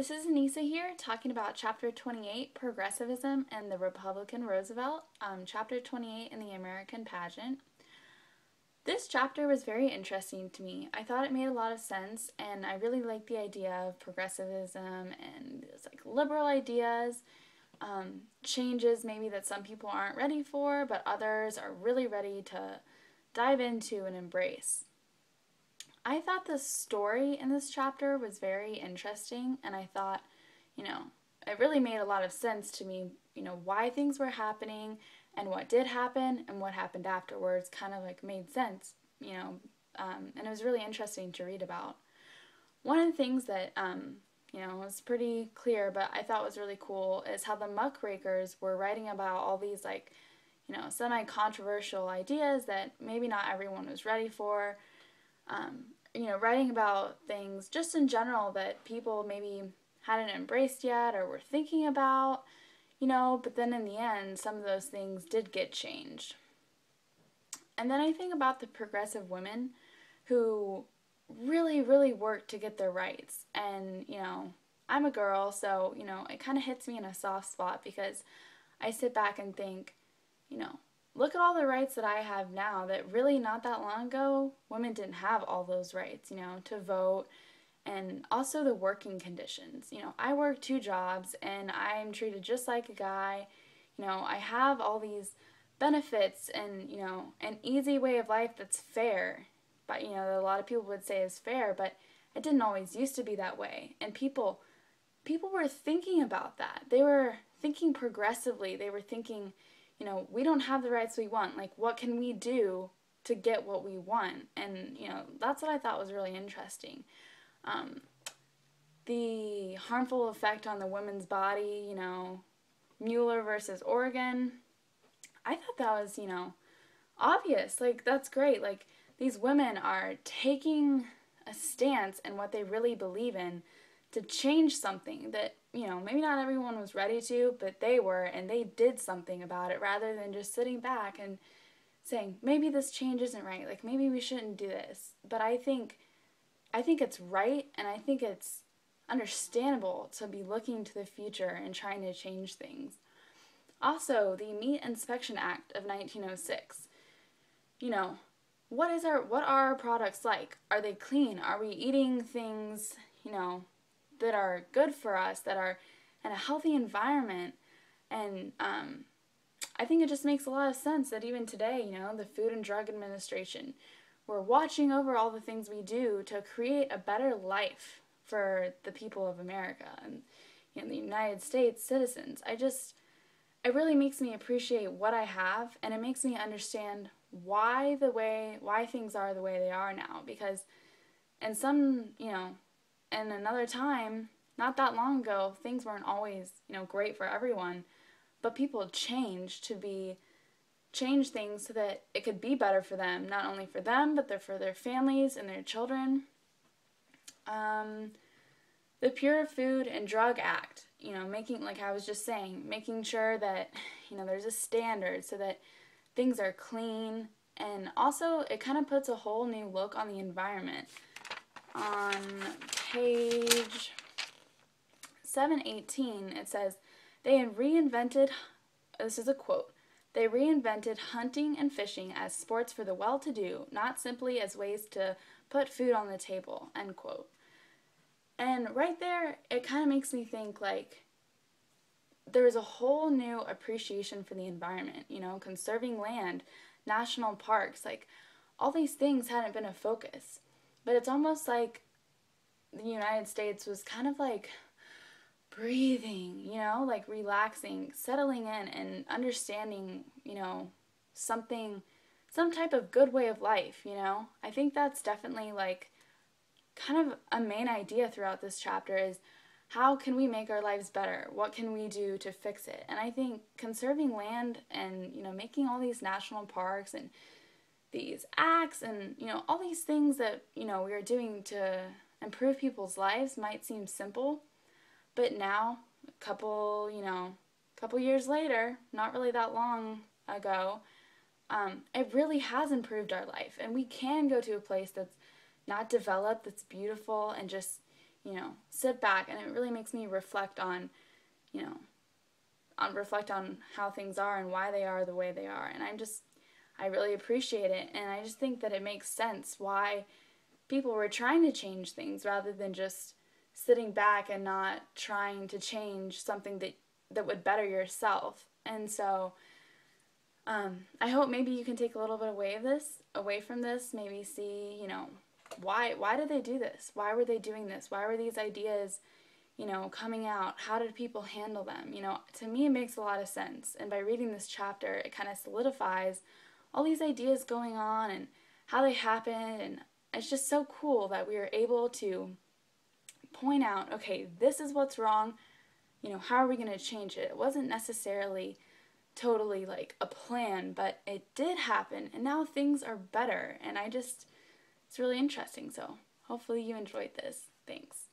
This is Anisa here talking about Chapter 28, Progressivism and the Republican Roosevelt, Chapter 28 in the American Pageant. This chapter was very interesting to me. I thought it made a lot of sense, and I really liked the idea of progressivism and it's like liberal ideas, changes maybe that some people aren't ready for, but others are really ready to dive into and embrace. I thought the story in this chapter was very interesting, and I thought, it really made a lot of sense to me, why things were happening and what did happen and what happened afterwards kind of like made sense, and it was really interesting to read about. One of the things that, was pretty clear, but I thought was really cool is how the muckrakers were writing about all these, like, semi-controversial ideas that maybe not everyone was ready for. Writing about things just in general that people maybe hadn't embraced yet or were thinking about, but then in the end, some of those things did get changed. And then I think about the progressive women who really, really worked to get their rights. And, I'm a girl, so, it kind of hits me in a soft spot because I sit back and think, look at all the rights that I have now that really not that long ago, women didn't have all those rights, to vote and also the working conditions. I work two jobs and I'm treated just like a guy. I have all these benefits and, an easy way of life that's fair. But, that a lot of people would say is fair, but it didn't always used to be that way. And people were thinking about that. They were thinking progressively. They were thinking, we don't have the rights we want. Like, what can we do to get what we want? And, that's what I thought was really interesting. The harmful effect on the women's body, Mueller versus Oregon, I thought that was, obvious. Like, that's great. Like, these women are taking a stance in what they really believe in to change something that, maybe not everyone was ready to, but they were, and they did something about it rather than just sitting back and saying, maybe this change isn't right, like maybe we shouldn't do this. But I think it's right, and I think it's understandable to be looking to the future and trying to change things. Also, the Meat Inspection Act of 1906. What are our products like? Are they clean? Are we eating things, that are good for us, that are in a healthy environment? And I think it just makes a lot of sense that even today, the Food and Drug Administration, we're watching over all the things we do to create a better life for the people of America and the United States citizens. It really makes me appreciate what I have, and it makes me understand why things are the way they are now. Because in in another time, not that long ago, things weren't always, great for everyone, but people changed change things so that it could be better for them, not only for them, but for their families and their children. The Pure Food and Drug Act, making, like I was just saying, making sure that, there's a standard so that things are clean, and also it kind of puts a whole new look on the environment. On page 718, it says, this is a quote, they reinvented hunting and fishing as sports for the well-to-do, not simply as ways to put food on the table, end quote. And right there, it kind of makes me think, like, there's a whole new appreciation for the environment, conserving land, national parks, like, all these things hadn't been a focus. But it's almost like the United States was kind of like breathing, like relaxing, settling in and understanding, some type of good way of life, I think that's definitely like kind of a main idea throughout this chapter is how can we make our lives better? What can we do to fix it? And I think conserving land and, making all these national parks and these acts and, all these things that, we are doing to improve people's lives might seem simple, but now, couple years later, not really that long ago, it really has improved our life, and we can go to a place that's not developed, that's beautiful, and just, sit back, and it really makes me reflect on, you know, reflect on how things are and why they are the way they are. And I really appreciate it. And I just think that it makes sense why people were trying to change things rather than just sitting back and not trying to change something that would better yourself. And so I hope maybe you can take a little bit away from this, maybe see, why did they do this? Why were they doing this? Why were these ideas, coming out? How did people handle them? To me, it makes a lot of sense. And by reading this chapter, it kind of solidifies all these ideas going on and how they happened. And it's just so cool that we are able to point out, okay, this is what's wrong. How are we going to change it? It wasn't necessarily totally like a plan, but it did happen, and now things are better. And it's really interesting. So hopefully you enjoyed this. Thanks.